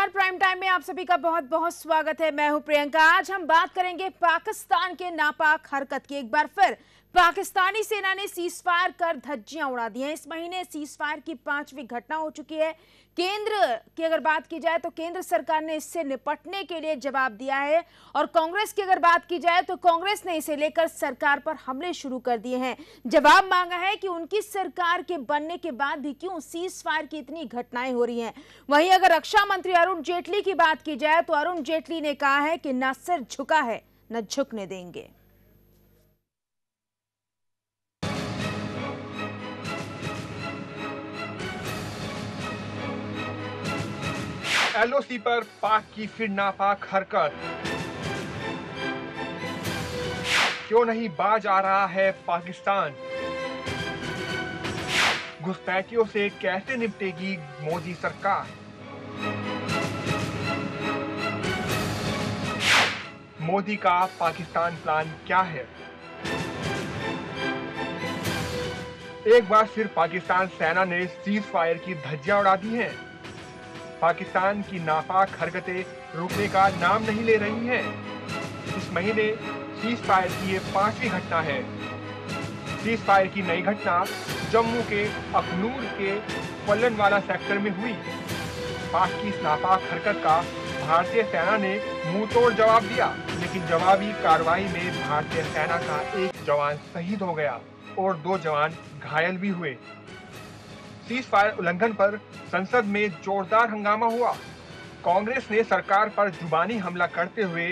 नमस्कार, prime time में आप सभी का बहुत बहुत स्वागत है। मैं हूं प्रियंका। आज हम बात करेंगे पाकिस्तान के नापाक हरकत की। एक बार फिर पाकिस्तानी सेना ने सीज फायर कर धज्जियां उड़ा दी हैं। इस महीने सीज फायर की 5वीं घटना हो चुकी है। केंद्र की अगर बात की जाए तो केंद्र सरकार ने इससे निपटने के लिए जवाब दिया है, और कांग्रेस की अगर बात की जाए तो कांग्रेस ने इसे लेकर सरकार पर हमले शुरू कर दिए हैं। जवाब मांगा है कि उनकी सरकार के बनने के बाद भी क्यों सीज फायर की इतनी घटनाएं हो रही हैं। वहीं अगर रक्षा मंत्री अरुण जेटली की बात की जाए तो अरुण जेटली ने कहा है कि न सिर झुका है न झुकने देंगे। एलओसी पर पाक की फिर नापाक हरकत। क्यों नहीं बाज आ रहा है पाकिस्तान? घुसपैठियों से कैसे निपटेगी मोदी सरकार? मोदी का पाकिस्तान प्लान क्या है? एक बार फिर पाकिस्तान सेना ने सीज फायर की धज्जियां उड़ा दी हैं। पाकिस्तान की नापाक हरकतें रुकने का नाम नहीं ले रही हैं। इस महीने सीज फायर की ये 5वीं घटना है। सीज फायर की नई घटना जम्मू के अखनूर के पल्लनवाला सेक्टर में हुई। पाक की इस नापाक हरकत का भारतीय सेना ने मुंह तोड़ जवाब दिया, लेकिन जवाबी कार्रवाई में भारतीय सेना का एक जवान शहीद हो गया और 2 जवान घायल भी हुए। सीज फायर उल्लंघन पर संसद में जोरदार हंगामा हुआ। कांग्रेस ने सरकार पर जुबानी हमला करते हुए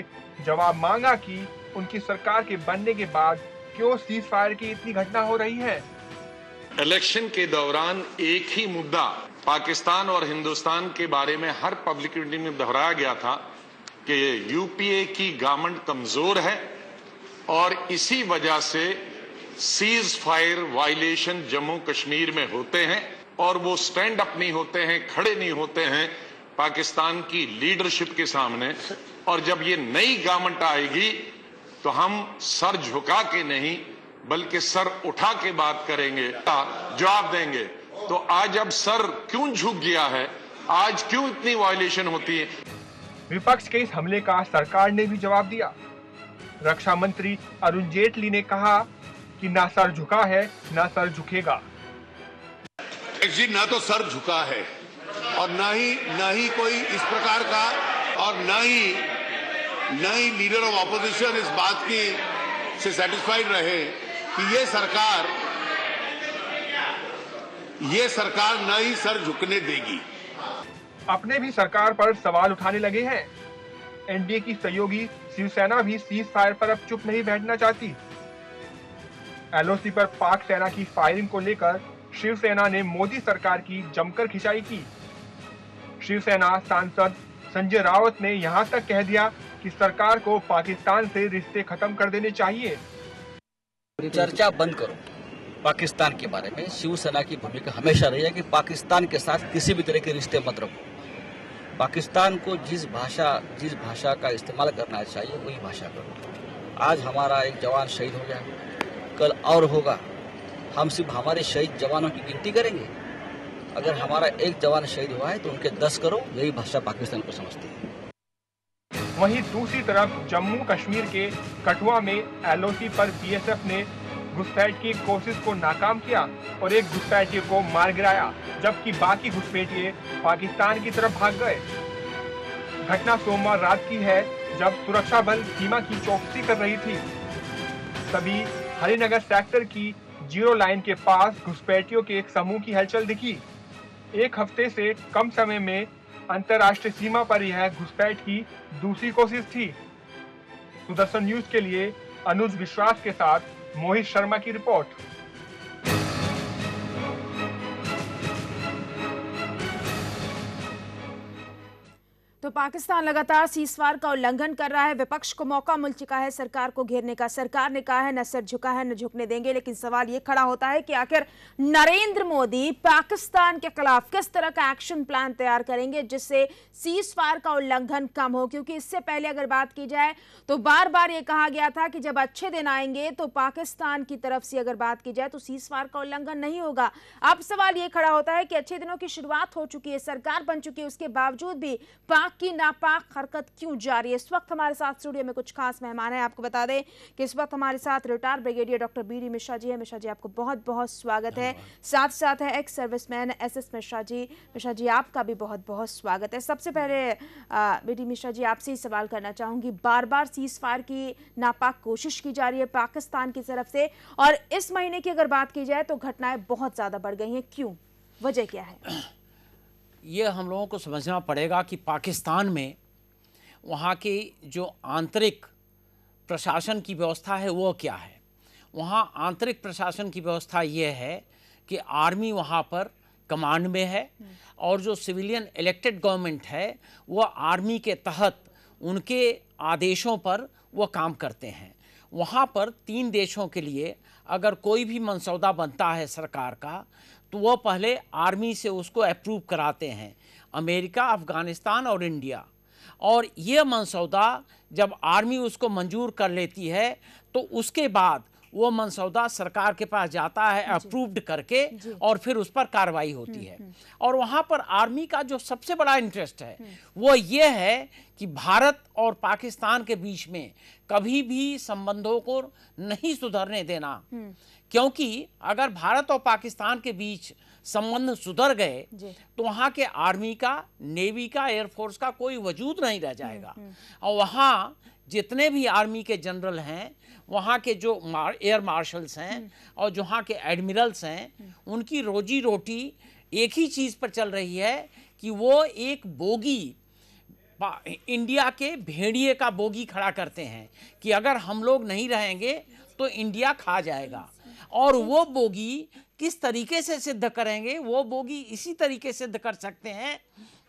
जवाब मांगा कि उनकी सरकार के बनने के बाद क्यों सीज फायर की इतनी घटना हो रही है। इलेक्शन के दौरान एक ही मुद्दा पाकिस्तान और हिंदुस्तान के बारे में हर पब्लिक मीटिंग में दोहराया गया था कि यूपीए की गवर्नमेंट कमजोर है और इसी वजह से cease fire violation Jammu Kashmir में होते हैं और वो स्टैंड अप नहीं होते हैं, खड़े नहीं होते हैं पाकिस्तान की लीडरशिप के सामने। और जब ये नई गवर्नमेंट आएगी तो हम सर झुका के नहीं बल्कि सर उठा के बात करेंगे, जवाब देंगे। तो आज अब सर क्यों झुक गया है, आज क्यों इतनी वायलेशन होती है? विपक्ष के इस हमले का सरकार ने भी जवाब दिया। रक्षा मंत्री अरुण जेटली ने कहा कि ना सर झुका है ना सर झुकेगा। जी, ना तो सर झुका है और ना ही कोई इस प्रकार का, और ना ही लीडर ऑफ ऑपोजिशन इस बात की से सेटिस्फाइड रहे कि ये सरकार ना ही सर झुकने देगी। अपने भी सरकार पर सवाल उठाने लगे हैं। एनडीए की सहयोगी शिवसेना भी सीज फायर पर अब चुप नहीं बैठना चाहती। एलओसी पर पाक सेना की फायरिंग को लेकर शिवसेना ने मोदी सरकार की जमकर खिंचाई की। शिवसेना सांसद संजय राउत ने यहां तक कह दिया कि सरकार को पाकिस्तान से रिश्ते खत्म कर देने चाहिए। चर्चा बंद करो पाकिस्तान के बारे में। शिवसेना की भूमिका हमेशा रही है कि पाकिस्तान के साथ किसी भी तरह के रिश्ते मत रखो। पाकिस्तान को जिस भाषा का इस्तेमाल करना चाहिए वही भाषा करो। आज हमारा एक जवान शहीद हो गया, कल और होगा। हम सिर्फ हमारे शहीद जवानों की गिनती करेंगे। अगर हमारा एक जवान शहीद हुआ है तो उनके 10 करो। यही भाषा पाकिस्तान को समझती है। वहीं दूसरी तरफ जम्मू कश्मीर के कठुआ में एलओसी पर बीएसएफ ने घुसपैठ की कोशिश को नाकाम किया और एक घुसपैठिए को मार गिराया, जबकि बाकी घुसपैठिए पाकिस्तान की तरफ भाग गए। घटना सोमवार रात की है, जब सुरक्षा बल सीमा की चौकसी कर रही थी। तभी हरिनगर सेक्टर की जीरो लाइन के पास घुसपैठियों के एक समूह की हलचल दिखी। एक हफ्ते से कम समय में अंतर्राष्ट्रीय सीमा पर यह घुसपैठ की दूसरी कोशिश थी। सुदर्शन न्यूज के लिए अनुज विश्वास के साथ मोहित शर्मा की रिपोर्ट। तो पाकिस्तान लगातार सीज़फायर का उल्लंघन कर रहा है। विपक्ष को मौका मिल चुका है सरकार को घेरने का। सरकार ने कहा है न सिर झुका है न झुकने देंगे, लेकिन सवाल ये खड़ा होता है कि आखिर नरेंद्र मोदी पाकिस्तान के खिलाफ किस तरह का एक्शन प्लान तैयार करेंगे जिससे सीज़फायर का उल्लंघन कम हो। क्योंकि इससे पहले अगर बात की जाए तो बार बार ये कहा गया था कि जब अच्छे दिन आएंगे तो पाकिस्तान की तरफ से अगर बात की जाए तो सीज़फायर का उल्लंघन नहीं होगा। अब सवाल ये खड़ा होता है कि अच्छे दिनों की शुरुआत हो चुकी है, सरकार बन चुकी है, उसके बावजूद भी पाक की नापाक हरकत क्यों जारी है। इस वक्त हमारे साथ स्टूडियो में कुछ खास मेहमान हैं। आपको बता दें कि इस वक्त हमारे साथ retired brigadier doctor B D. Mishra ji हैं। मिश्रा जी, आपको बहुत बहुत स्वागत है। साथ साथ है ex serviceman SS. Mishra ji. Mishra ji, आपका भी बहुत बहुत स्वागत है। सबसे पहले बी.डी. मिश्रा जी, आपसे ही सवाल करना चाहूंगी। बार बार सीज फायर की नापाक कोशिश की जा रही है पाकिस्तान की तरफ से, और इस महीने की अगर बात की जाए तो घटनाएं बहुत ज्यादा बढ़ गई हैं। क्यों, वजह क्या है? ये हम लोगों को समझना पड़ेगा कि पाकिस्तान में वहाँ की जो आंतरिक प्रशासन की व्यवस्था है वो क्या है। वहाँ आंतरिक प्रशासन की व्यवस्था ये है कि आर्मी वहाँ पर कमांड में है और जो सिविलियन इलेक्टेड गवर्नमेंट है वो आर्मी के तहत उनके आदेशों पर वो काम करते हैं। वहाँ पर 3 देशों के लिए अगर कोई भी मसौदा बनता है सरकार का तो वो पहले आर्मी से उसको अप्रूव कराते हैं, अमेरिका, अफ़गानिस्तान और इंडिया। और ये मसौदा जब आर्मी उसको मंजूर कर लेती है तो उसके बाद वो मसौदा सरकार के पास जाता है अप्रूव्ड करके और फिर उस पर कार्रवाई होती है। और वहाँ पर आर्मी का जो सबसे बड़ा इंटरेस्ट है वो ये है कि भारत और पाकिस्तान के बीच में कभी भी संबंधों को नहीं सुधरने देना, क्योंकि अगर भारत और पाकिस्तान के बीच संबंध सुधर गए तो वहाँ के आर्मी का, नेवी का, एयरफोर्स का कोई वजूद नहीं रह जाएगा। और वहाँ जितने भी आर्मी के जनरल हैं, वहाँ के जो एयर मार्शल्स हैं और जो वहाँ के एडमिरल्स हैं, उनकी रोजी रोटी एक ही चीज़ पर चल रही है कि वो एक बोगी, इंडिया के भेड़िए का बोगी खड़ा करते हैं कि अगर हम लोग नहीं रहेंगे तो इंडिया खा जाएगा। और वो बोगी किस तरीके से सिद्ध करेंगे? वो बोगी इसी तरीके से सिद्ध कर सकते हैं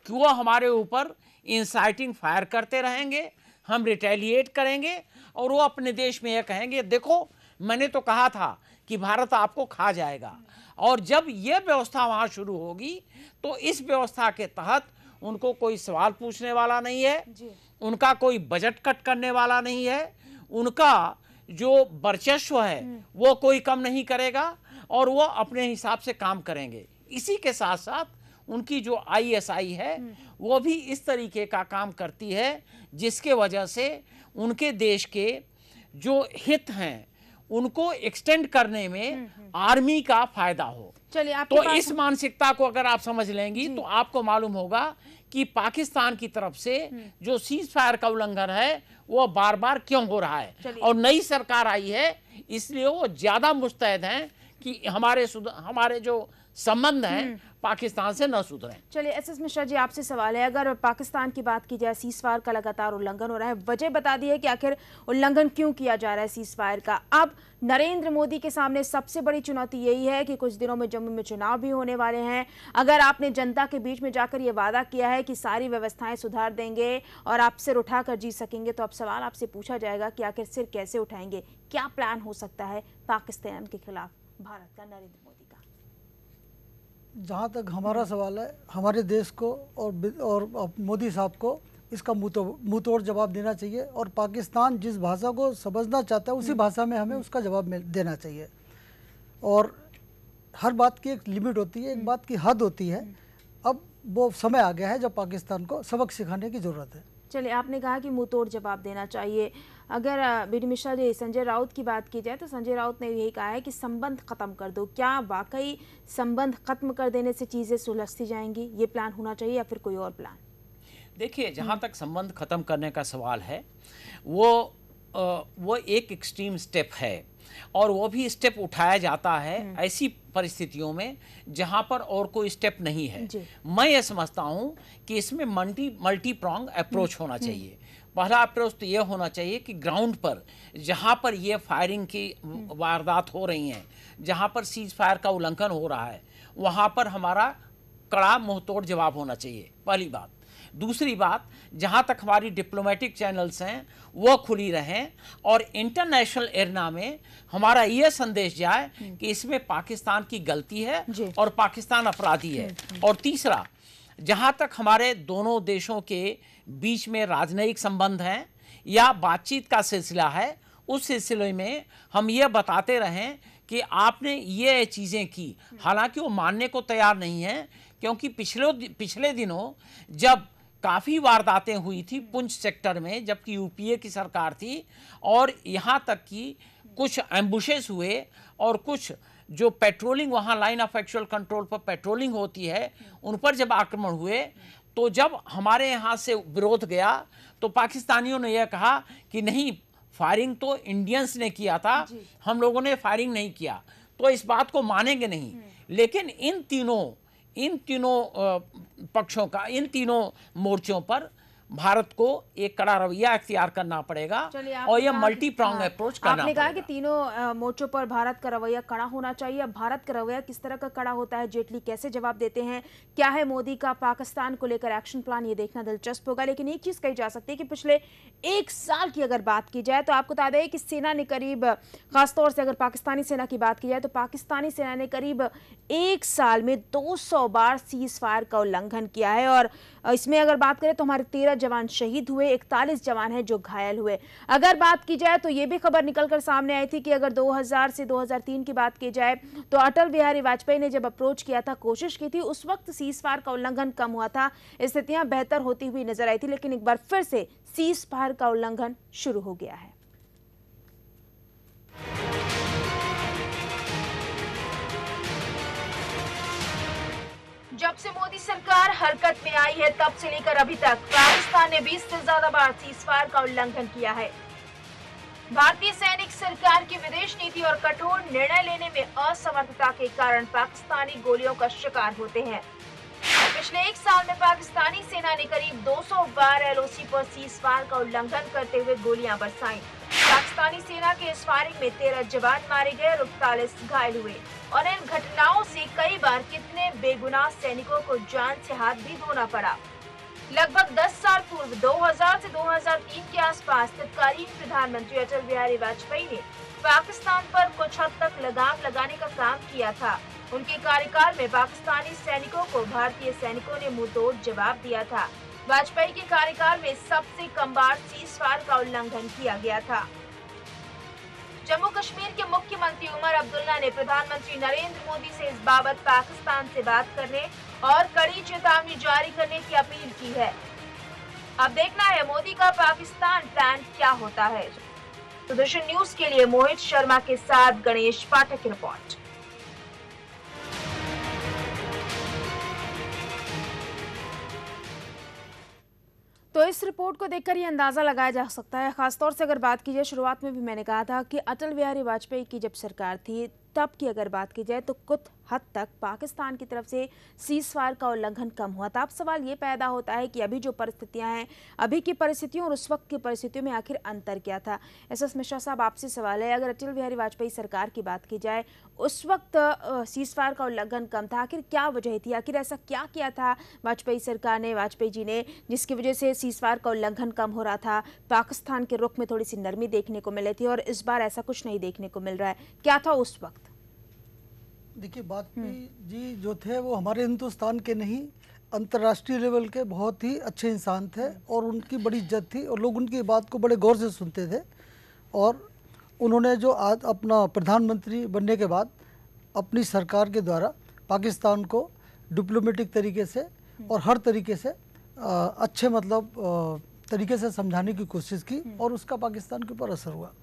कि वो हमारे ऊपर इंसाइटिंग फायर करते रहेंगे, हम रिटेलिएट करेंगे और वो अपने देश में ये कहेंगे देखो मैंने तो कहा था कि भारत आपको खा जाएगा। और जब ये व्यवस्था वहाँ शुरू होगी तो इस व्यवस्था के तहत उनको कोई सवाल पूछने वाला नहीं है, उनका कोई बजट कट करने वाला नहीं है, उनका जो वर्चस्व है वो कोई कम नहीं करेगा और वो अपने हिसाब से काम करेंगे। इसी के साथ साथ उनकी जो ISI है वो भी इस तरीके का काम करती है जिसके वजह से उनके देश के जो हित हैं उनको एक्सटेंड करने में आर्मी का फायदा हो। चलिए, तो इस मानसिकता को अगर आप समझ लेंगी तो आपको मालूम होगा कि पाकिस्तान की तरफ से जो सीज फायर का उल्लंघन है वो बार बार क्यों हो रहा है। और नई सरकार आई है इसलिए वो ज्यादा मुस्तैद हैं कि हमारे जो संबंध हैं पाकिस्तान से न सुधरें। चलिए एस.एस. मिश्रा जी, आपसे सवाल है, अगर पाकिस्तान की बात की जाए, सीज़फायर का लगातार उल्लंघन हो रहा है, वजह बता दी है कि आखिर उल्लंघन क्यों किया जा रहा है सीज़फायर का। अब नरेंद्र मोदी के सामने सबसे बड़ी चुनौती यही है कि कुछ दिनों में जम्मू में चुनाव भी होने वाले हैं। अगर आपने जनता के बीच में जाकर ये वादा किया है कि सारी व्यवस्थाएं सुधार देंगे और आप सिर उठाकर जी सकेंगे, तो अब सवाल आपसे पूछा जाएगा कि आखिर सिर कैसे उठाएंगे? क्या प्लान हो सकता है पाकिस्तान के खिलाफ भारत का, नरेंद्र मोदी का? जहाँ तक हमारा सवाल है, हमारे देश को और मोदी साहब को इसका मुंह तोड़ जवाब देना चाहिए और पाकिस्तान जिस भाषा को समझना चाहता है उसी भाषा में हमें उसका जवाब देना चाहिए। और हर बात की एक लिमिट होती है, एक बात की हद होती है। अब वो समय आ गया है जब पाकिस्तान को सबक सिखाने की ज़रूरत है। चलिए, आपने कहा कि मुंह तोड़ जवाब देना चाहिए। अगर बी.डी. मिश्रा जी, संजय राउत की बात की जाए तो संजय राउत ने यही कहा है कि संबंध खत्म कर दो। क्या वाकई संबंध खत्म कर देने से चीज़ें सुलझती जाएंगी? ये प्लान होना चाहिए या फिर कोई और प्लान? देखिए, जहाँ तक संबंध खत्म करने का सवाल है वो एक एक्सट्रीम स्टेप है और वो भी स्टेप उठाया जाता है ऐसी परिस्थितियों में जहां पर और कोई स्टेप नहीं है। मैं ये समझता हूं कि इसमें मल्टी प्रॉन्ग अप्रोच होना चाहिए। पहला अप्रोच तो ये होना चाहिए कि ग्राउंड पर जहां पर ये फायरिंग की वारदात हो रही हैं, जहां पर सीज फायर का उल्लंघन हो रहा है, वहां पर हमारा कड़ा मुंहतोड़ जवाब होना चाहिए, पहली बात। दूसरी बात, जहां तक हमारी डिप्लोमेटिक चैनल्स हैं वो खुली रहें और इंटरनेशनल एरिना में हमारा ये संदेश जाए कि इसमें पाकिस्तान की गलती है और पाकिस्तान अपराधी है। और तीसरा, जहां तक हमारे दोनों देशों के बीच में राजनयिक संबंध हैं या बातचीत का सिलसिला है, उस सिलसिले में हम ये बताते रहें कि आपने ये चीज़ें की। हालांकि वो मानने को तैयार नहीं है, क्योंकि पिछले दिनों जब काफ़ी वारदातें हुई थी पुंछ सेक्टर में, जबकि यूपीए की सरकार थी, और यहाँ तक कि कुछ एम्बुशेस हुए और कुछ जो पेट्रोलिंग वहाँ लाइन ऑफ एक्चुअल कंट्रोल पर पेट्रोलिंग होती है उन पर जब आक्रमण हुए, तो जब हमारे यहाँ से विरोध गया तो पाकिस्तानियों ने यह कहा कि नहीं, फायरिंग तो इंडियंस ने किया था, हम लोगों ने फायरिंग नहीं किया। तो इस बात को मानेंगे नहीं। लेकिन इन तीनों पक्षों का, इन तीनों मोर्चों पर भारत को एक कड़ा रवैया अख्तियार करना पड़ेगा और यह मल्टी प्रॉन्ग अप्रोच करना पड़ेगा। आपने कहा कि तीनों मोर्चों पर भारत का रवैया कड़ा होना चाहिए। अब भारत का रवैया किस तरह का कड़ा होता है, जेटली कैसे जवाब देते हैं, क्या है मोदी का पाकिस्तान को लेकर एक्शन प्लान, ये देखना दिलचस्प होगा। लेकिन एक चीज कही जा सकती है कि पिछले एक साल की अगर बात की जाए तो आपको बता दें कि सेना ने करीब, खासतौर से अगर पाकिस्तानी सेना की बात की जाए तो पाकिस्तानी सेना ने करीब एक साल में 200 बार सीज फायर का उल्लंघन किया है। और इसमें अगर बात करें तो हमारे 13 जवान शहीद हुए, 41 जवान हैं जो घायल हुए। अगर बात की जाए तो ये भी खबर निकलकर सामने आई थी कि अगर 2000 से 2003 की बात की जाए तो अटल बिहारी वाजपेयी ने जब अप्रोच किया था, कोशिश की थी, उस वक्त सीज फायर का उल्लंघन कम हुआ था, स्थितियां बेहतर होती हुई नजर आई थी। लेकिन एक बार फिर से सीज फायर का उल्लंघन शुरू हो गया है। जब से मोदी सरकार हरकत में आई है तब से लेकर अभी तक पाकिस्तान ने 20 से ज्यादा बार सीजफायर का उल्लंघन किया है। भारतीय सैनिक सरकार की विदेश नीति और कठोर निर्णय लेने में असमर्थता के कारण पाकिस्तानी गोलियों का शिकार होते हैं। पिछले एक साल में पाकिस्तानी सेना ने करीब 200 बार एलओसी पर सीजफायर का उल्लंघन करते हुए गोलियां बरसाई। पाकिस्तानी सेना के इस फायरिंग में 13 जवान मारे गए और 41 घायल हुए। और इन घटनाओं से कई बार कितने बेगुनाह सैनिकों को जान से हाथ भी धोना पड़ा। लगभग 10 साल पूर्व 2000 से 2003 के आसपास तत्कालीन प्रधानमंत्री अटल बिहारी वाजपेयी ने पाकिस्तान पर कुछ हद तक लगाम लगाने का काम किया था। उनके कार्यकाल में पाकिस्तानी सैनिकों को भारतीय सैनिकों ने मुंहतोड़ जवाब दिया था। वाजपेयी के कार्यकाल में सबसे कम बार सीजफायर का उल्लंघन किया गया था। जम्मू कश्मीर के मुख्यमंत्री उमर अब्दुल्ला ने प्रधानमंत्री नरेंद्र मोदी से इस बाबत पाकिस्तान से बात करने और कड़ी चेतावनी जारी करने की अपील की है। अब देखना है मोदी का पाकिस्तान प्लान क्या होता है। दूरदर्शन न्यूज के लिए मोहित शर्मा के साथ गणेश पाठक की रिपोर्ट। तो इस रिपोर्ट को देखकर ये अंदाजा लगाया जा सकता है, खासतौर से अगर बात की जाए, शुरुआत में भी मैंने कहा था कि अटल बिहारी वाजपेयी की जब सरकार थी तब की अगर बात की जाए तो कुछ हद तक पाकिस्तान की तरफ से सीजफायर का उल्लंघन कम हुआ था। अब सवाल ये पैदा होता है कि अभी जो परिस्थितियां हैं, अभी की परिस्थितियों और उस वक्त की परिस्थितियों में आखिर अंतर क्या था। एसएस मिश्रा साहब, आपसे सवाल है, अगर अटल बिहारी वाजपेयी सरकार की बात की जाए, उस वक्त सीजफायर का उल्लंघन कम था, आखिर क्या वजह थी, आखिर ऐसा क्या किया था वाजपेयी सरकार ने, वाजपेयी जी ने, जिसकी वजह से सीजफायर का उल्लंघन कम हो रहा था, पाकिस्तान के रुख में थोड़ी सी नरमी देखने को मिली थी और इस बार ऐसा कुछ नहीं देखने को मिल रहा है, क्या था उस वक्त? देखिए, वाजपेयी जी जो थे वो हमारे हिंदुस्तान के नहीं, अंतर्राष्ट्रीय लेवल के बहुत ही अच्छे इंसान थे और उनकी बड़ी इज्जत थी और लोग उनकी बात को बड़े गौर से सुनते थे। और उन्होंने जो आज अपना प्रधानमंत्री बनने के बाद अपनी सरकार के द्वारा पाकिस्तान को डिप्लोमेटिक तरीके से और हर तरीके से अच्छे तरीके से समझाने की कोशिश की और उसका पाकिस्तान के ऊपर असर हुआ।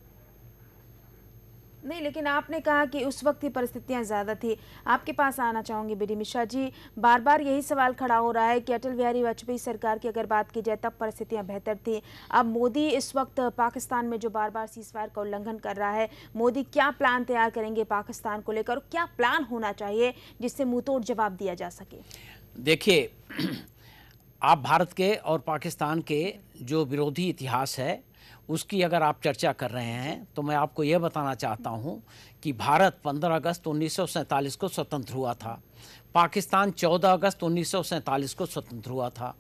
नहीं, लेकिन आपने कहा कि उस वक्त की परिस्थितियां ज़्यादा थी। आपके पास आना चाहूँगी बीडी मिश्रा जी, बार बार यही सवाल खड़ा हो रहा है कि अटल बिहारी वाजपेयी सरकार की अगर बात की जाए तब परिस्थितियां बेहतर थी। अब मोदी इस वक्त पाकिस्तान में जो बार बार सीजफायर का उल्लंघन कर रहा है, मोदी क्या प्लान तैयार करेंगे पाकिस्तान को लेकर, क्या प्लान होना चाहिए जिससे मुंहतोड़ जवाब दिया जा सके? देखिए, आप भारत के और पाकिस्तान के जो विरोधी इतिहास है उसकी अगर आप चर्चा कर रहे हैं तो मैं आपको यह बताना चाहता हूं कि भारत 15 अगस्त 1947 को स्वतंत्र हुआ था, पाकिस्तान 14 अगस्त 1947 को स्वतंत्र हुआ था,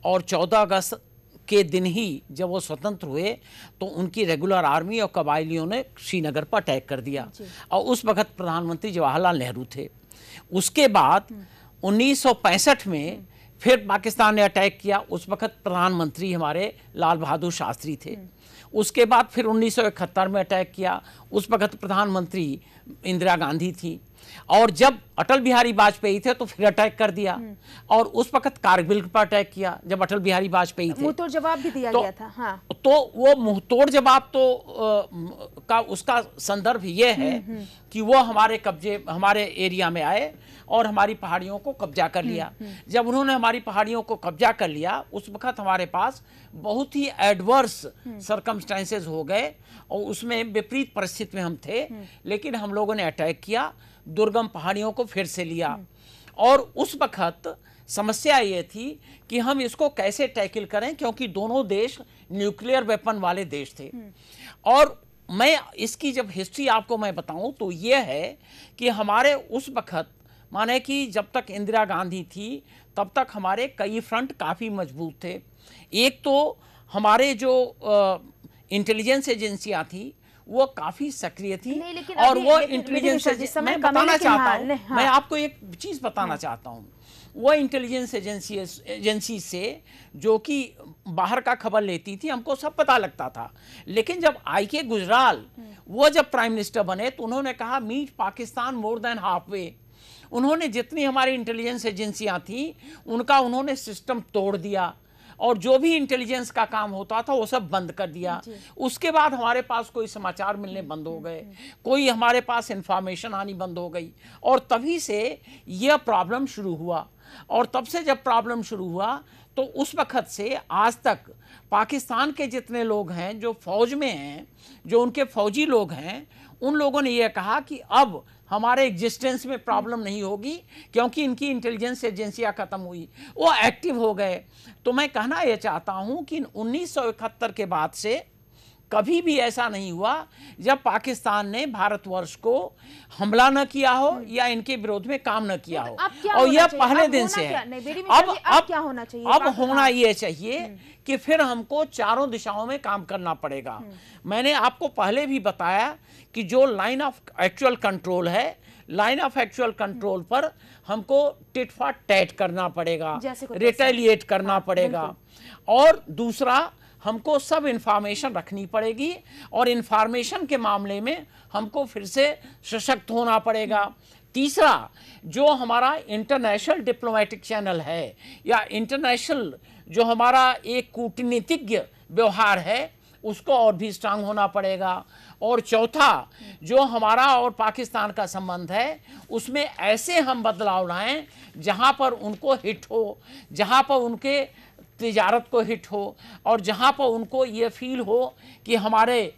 और 14 अगस्त के दिन ही जब वो स्वतंत्र हुए तो उनकी रेगुलर आर्मी और कबायलियों ने श्रीनगर पर अटैक कर दिया, और उस वक्त प्रधानमंत्री जवाहरलाल नेहरू थे। उसके बाद 1965 में फिर पाकिस्तान ने अटैक किया, उस वक्त प्रधानमंत्री हमारे लाल बहादुर शास्त्री थे। उसके बाद फिर 1971 में अटैक किया, उस वक्त प्रधानमंत्री इंदिरा गांधी थी, और जब अटल बिहारी वाजपेयी थे तो फिर अटैक कर दिया, और उस वक्त कारगिल पर अटैक किया जब अटल बिहारी वाजपेयी थे। मुंहतोड़ जवाब भी दिया गया था। हाँ। तो वो मुंहतोड़ जवाब तो का उसका संदर्भ ये है कि वो हमारे कब्जे, हमारे एरिया में आए और हमारी पहाड़ियों को कब्जा कर लिया। जब उन्होंने हमारी पहाड़ियों को कब्जा कर लिया उस वक्त हमारे पास बहुत ही एडवर्स सर्कमस्टेंसेस हो गए, और उसमें विपरीत परिस्थिति में हम थे, लेकिन हम लोगों ने अटैक किया, दुर्गम पहाड़ियों को फिर से लिया। और उस वक्त समस्या ये थी कि हम इसको कैसे टैकल करें, क्योंकि दोनों देश न्यूक्लियर वेपन वाले देश थे। और मैं इसकी जब हिस्ट्री आपको मैं बताऊं तो ये है कि हमारे उस वक्त, माने कि जब तक इंदिरा गांधी थी तब तक हमारे कई फ्रंट काफ़ी मजबूत थे। एक तो हमारे जो इंटेलिजेंस एजेंसियां थी वो काफ़ी सक्रिय थी, और वो इंटेलिजेंस मैं बताना चाहता हूँ, मैं आपको एक चीज़ बताना चाहता हूँ। वो इंटेलिजेंस एजेंसी से जो कि बाहर का खबर लेती थी हमको सब पता लगता था, लेकिन जब आई.के. गुजराल वो जब प्राइम मिनिस्टर बने तो उन्होंने कहा meet Pakistan more than half way. उन्होंने जितनी हमारी इंटेलिजेंस एजेंसियां थी उनका उन्होंने सिस्टम तोड़ दिया, और जो भी इंटेलिजेंस का काम होता था वो सब बंद कर दिया। उसके बाद हमारे पास कोई समाचार मिलने बंद हो गए, कोई हमारे पास इंफॉर्मेशन आनी बंद हो गई, और तभी से यह प्रॉब्लम शुरू हुआ। और तब से जब प्रॉब्लम शुरू हुआ तो उस वक्त से आज तक पाकिस्तान के जितने लोग हैं जो फौज में हैं, जो उनके फौजी लोग हैं, उन लोगों ने यह कहा कि अब हमारे एग्जिस्टेंस में प्रॉब्लम नहीं होगी, क्योंकि इनकी इंटेलिजेंस एजेंसियां खत्म हुई, वो एक्टिव हो गए। तो मैं कहना यह चाहता हूं कि 1971 के बाद से कभी भी ऐसा नहीं हुआ जब पाकिस्तान ने भारतवर्ष को हमला न किया हो या इनके विरोध में काम न किया हो, और यह पहले दिन से है। अब क्या होना चाहिए? अब होना यह चाहिए कि फिर हमको चारों दिशाओं में काम करना पड़ेगा। मैंने आपको पहले भी बताया कि जो लाइन ऑफ एक्चुअल कंट्रोल है, लाइन ऑफ एक्चुअल कंट्रोल पर हमको टिट फॉर टैट करना पड़ेगा, रिटेलिएट करना पड़ेगा, और दूसरा हमको सब इंफॉर्मेशन रखनी पड़ेगी, और इंफॉर्मेशन के मामले में हमको फिर से सशक्त होना पड़ेगा। तीसरा, जो हमारा इंटरनेशनल डिप्लोमेटिक चैनल है या इंटरनेशनल जो हमारा एक कूटनीतिक व्यवहार है उसको और भी स्ट्रांग होना पड़ेगा। और चौथा, जो हमारा और पाकिस्तान का संबंध है उसमें ऐसे हम बदलाव लाएं जहां पर उनको हिट हो, जहां पर उनके तिजारत को हिट हो, और जहां पर उनको ये फील हो कि हमारे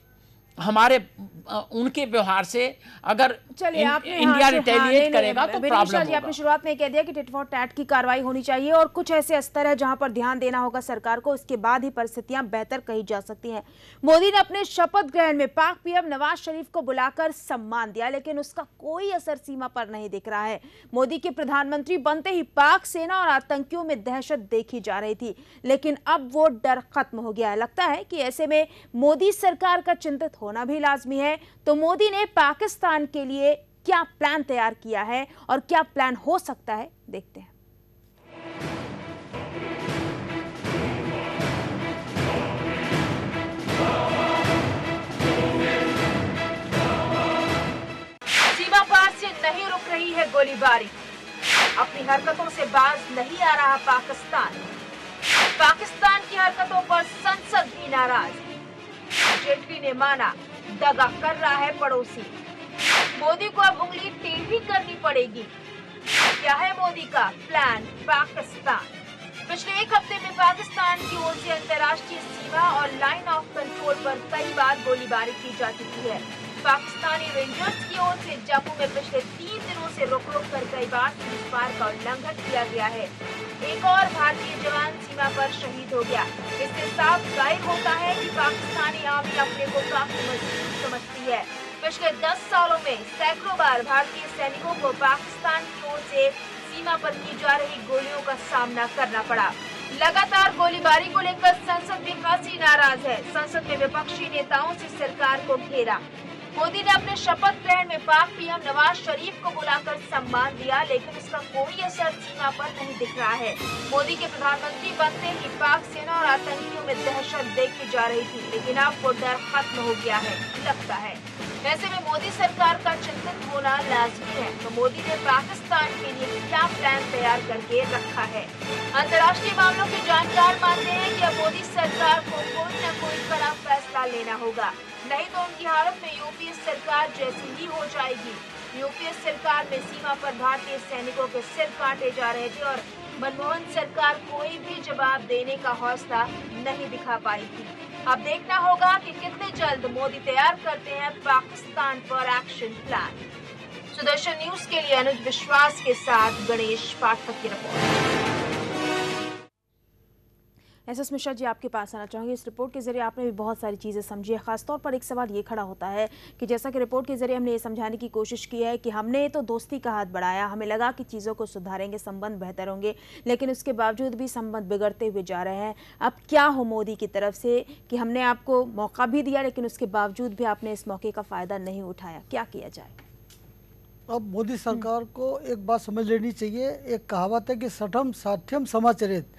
उनके व्यवहार से अगर इंडिया रिटेलिएट करेगा तो प्रॉब्लम होगा। आपने शुरुआत में कह दिया कि टिट फॉर टैट की कार्रवाई होनी चाहिए, और कुछ ऐसे स्तर है जहां पर ध्यान देना होगा सरकार को, इसके बाद ही परिस्थितियां बेहतर कही जा सकती हैं। मोदी ने अपने शपथ ग्रहण में पाक पीएम नवाज शरीफ को बुलाकर सम्मान दिया, लेकिन उसका कोई असर सीमा पर नहीं दिख रहा है। मोदी के प्रधानमंत्री बनते ही पाक सेना और आतंकियों में दहशत देखी जा रही थी, लेकिन अब वो डर खत्म हो गया है। लगता है कि ऐसे में मोदी सरकार का चिंतित होना भी लाजमी है। तो मोदी ने पाकिस्तान के लिए क्या प्लान तैयार किया है और क्या प्लान हो सकता है, देखते हैं। सीमा पार से नहीं रुक रही है गोलीबारी, अपनी हरकतों से बाज नहीं आ रहा पाकिस्तान। पाकिस्तान की हरकतों पर संसद भी नाराज। जेटली ने माना दगा कर रहा है पड़ोसी। मोदी को अब उंगली टेढ़ी करनी पड़ेगी। क्या है मोदी का प्लान? पाकिस्तान पिछले एक हफ्ते में पाकिस्तान की ओर से अंतर्राष्ट्रीय सीमा और लाइन ऑफ कंट्रोल पर कई बार गोलीबारी की जा चुकी है। पाकिस्तानी रेंजर्स की ओर से जम्मू में पिछले 3 दिनों से रुक रुक कर कई बार सीज़फायर का उल्लंघन किया गया है। एक और भारतीय जवान सीमा पर शहीद हो गया। इससे साफ जाहिर होता है कि पाकिस्तानी आर्मी अपने को काफी मजबूत समझती है। पिछले 10 सालों में सैकड़ों बार भारतीय सैनिकों को पाकिस्तान की ओर से सीमा पर की जा रही गोलियों का सामना करना पड़ा। लगातार गोलीबारी को लेकर संसद में खासी नाराज है। संसद में विपक्षी नेताओं से सरकार को घेरा। मोदी ने अपने शपथ ग्रहण में पाक पीएम नवाज शरीफ को बुलाकर सम्मान दिया, लेकिन इसका कोई असर सीमा पर नहीं दिख रहा है। मोदी के प्रधानमंत्री बनते ही पाक सेना और आतंकियों में दहशत देखी जा रही थी, लेकिन अब वो डर खत्म हो गया है लगता है। ऐसे में मोदी सरकार का चिंतित होना लाजमी है। तो मोदी ने पाकिस्तान के लिए क्या प्लान तैयार करके रखा है? अंतर्राष्ट्रीय मामलों के जानकार मानते हैं कि अब मोदी सरकार को कोई न कोई कड़ा फैसला लेना होगा, नहीं तो उनकी हालत में यूपीए सरकार जैसी ही हो जाएगी। यूपीए सरकार में सीमा पर भारतीय सैनिकों के सिर काटे जा रहे थे और मनमोहन सरकार कोई भी जवाब देने का हौसला नहीं दिखा पाई थी। अब देखना होगा कि कितने जल्द मोदी तैयार करते हैं पाकिस्तान पर एक्शन प्लान। सुदर्शन न्यूज के लिए अनुज विश्वास के साथ गणेश पाठक की रिपोर्ट। एसएस मिश्रा जी, आपके पास आना चाहूँगी। इस रिपोर्ट के जरिए आपने भी बहुत सारी चीज़ें समझी है। खासतौर पर एक सवाल ये खड़ा होता है कि जैसा कि रिपोर्ट के जरिए हमने ये समझाने की कोशिश की है कि हमने तो दोस्ती का हाथ बढ़ाया, हमें लगा कि चीज़ों को सुधारेंगे, संबंध बेहतर होंगे, लेकिन उसके बावजूद भी संबंध बिगड़ते हुए जा रहे हैं। अब क्या हो मोदी की तरफ से कि हमने आपको मौका भी दिया, लेकिन उसके बावजूद भी आपने इस मौके का फ़ायदा नहीं उठाया, क्या किया जाए? अब मोदी सरकार को एक बात समझ लेनी चाहिए। एक कहावत है कि सठम साठ्यम समाचरित,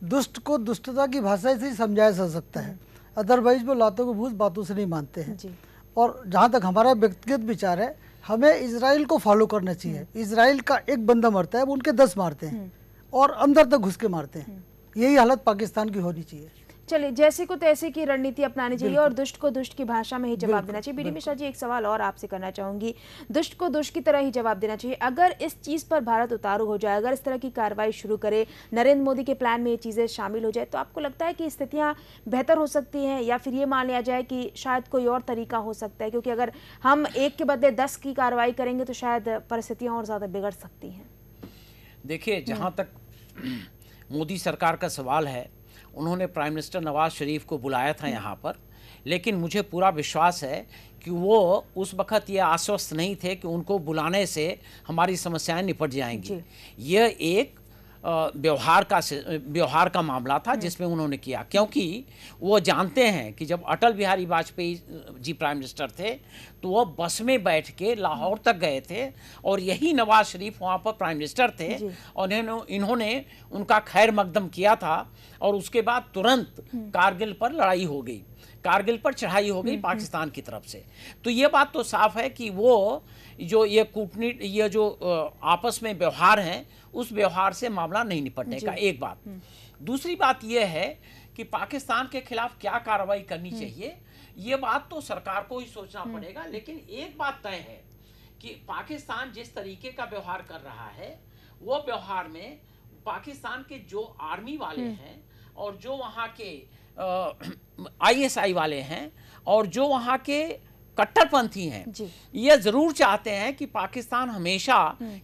दुष्ट को दुष्टता की भाषा से ही समझाया जा सकता है, अदरवाइज वो लातों को भूस बातों से नहीं मानते हैं। और जहाँ तक हमारा व्यक्तिगत विचार है, हमें इजराइल को फॉलो करना चाहिए। इजराइल का एक बंदा मरता है, वो उनके 10 मारते हैं और अंदर तक घुस के मारते हैं। यही हालत पाकिस्तान की होनी चाहिए। चलिए, जैसे को तैसे की रणनीति अपनानी चाहिए और दुष्ट को दुष्ट की भाषा में ही जवाब देना चाहिए। बीडी मिश्रा जी, एक सवाल और आपसे करना चाहूंगी। दुष्ट को दुष्ट की तरह ही जवाब देना चाहिए। अगर इस चीज़ पर भारत उतारू हो जाए, अगर इस तरह की कार्रवाई शुरू करे, नरेंद्र मोदी के प्लान में ये चीज़ें शामिल हो जाए, तो आपको लगता है कि स्थितियाँ बेहतर हो सकती हैं, या फिर ये मान लिया जाए कि शायद कोई और तरीका हो सकता है? क्योंकि अगर हम एक के बदले 10 की कार्रवाई करेंगे तो शायद परिस्थितियाँ और ज़्यादा बिगड़ सकती हैं। देखिए, जहाँ तक मोदी सरकार का सवाल है, उन्होंने प्राइम मिनिस्टर नवाज शरीफ को बुलाया था यहाँ पर, लेकिन मुझे पूरा विश्वास है कि वो उस वक़्त ये आश्वस्त नहीं थे कि उनको बुलाने से हमारी समस्याएं निपट जाएंगी। यह एक व्यवहार का मामला था जिसमें उन्होंने किया, क्योंकि वो जानते हैं कि जब अटल बिहारी वाजपेयी जी प्राइम मिनिस्टर थे तो वो बस में बैठ के लाहौर तक गए थे और यही नवाज शरीफ वहाँ पर प्राइम मिनिस्टर थे और इन्होंने उनका खैर मकदम किया था। और उसके बाद तुरंत कारगिल पर लड़ाई हो गई, कारगिल पर चढ़ाई हो गई पाकिस्तान की तरफ से। तो ये बात तो साफ है कि वो जो ये कूटनीति, ये जो आपस में व्यवहार हैं, उस व्यवहार से मामला नहीं निपटने का, एक बात। दूसरी बात यह है कि पाकिस्तान के खिलाफ क्या कार्रवाई करनी चाहिए, ये बात तो सरकार को ही सोचना पड़ेगा। लेकिन एक बात तय है कि पाकिस्तान जिस तरीके का व्यवहार कर रहा है, वो व्यवहार में पाकिस्तान के जो आर्मी वाले हैं और जो वहाँ के ISI वाले हैं और जो वहाँ के कट्टरपंथी हैं, ये जरूर चाहते हैं कि पाकिस्तान हमेशा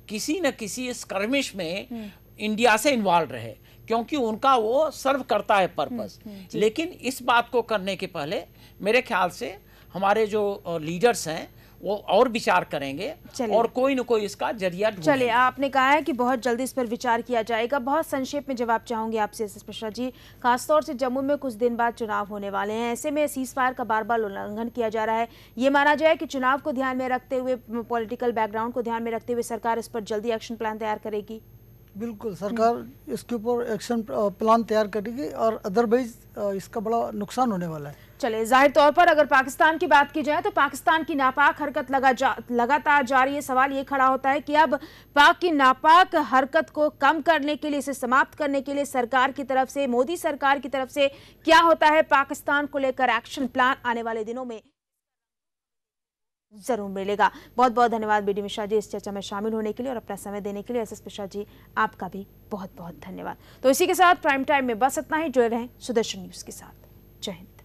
किसी न किसी स्कर्मिश में इंडिया से इन्वॉल्व रहे, क्योंकि उनका वो सर्व करता है पर्पस। लेकिन इस बात को करने के पहले मेरे ख्याल से हमारे जो लीडर्स हैं वो और विचार करेंगे और कोई न कोई इसका जरिया ढूंढेंगे। चलिए, आपने कहा है कि बहुत जल्दी इस पर विचार किया जाएगा। बहुत संक्षेप में जवाब चाहूंगी आपसे एसएस मिश्रा जी। खासतौर से जम्मू में कुछ दिन बाद चुनाव होने वाले हैं, ऐसे में सीज फायर का बार बार उल्लंघन किया जा रहा है। ये माना जाए कि चुनाव को ध्यान में रखते हुए, पॉलिटिकल बैकग्राउंड को ध्यान में रखते हुए सरकार इस पर जल्दी एक्शन प्लान तैयार करेगी? बिल्कुल, सरकार इसके ऊपर एक्शन प्लान तैयार करेगी और अदरवाइज इसका बड़ा नुकसान होने वाला है। चले, जाहिर तौर पर अगर पाकिस्तान की बात की जाए तो पाकिस्तान की नापाक हरकत लगातार जारी है। सवाल ये खड़ा होता है कि अब पाक की नापाक हरकत को कम करने के लिए, इसे समाप्त करने के लिए सरकार की तरफ से, मोदी सरकार की तरफ से क्या होता है? पाकिस्तान को लेकर एक्शन प्लान आने वाले दिनों में जरूर मिलेगा। बहुत बहुत धन्यवाद बीडी मिश्रा जी इस चर्चा में शामिल होने के लिए और अपना समय देने के लिए। एसएस मिश्रा जी, आपका भी बहुत बहुत धन्यवाद। तो इसी के साथ प्राइम टाइम में बस इतना ही। जुड़े रहें सुदर्शन न्यूज के साथ। जय हिंद।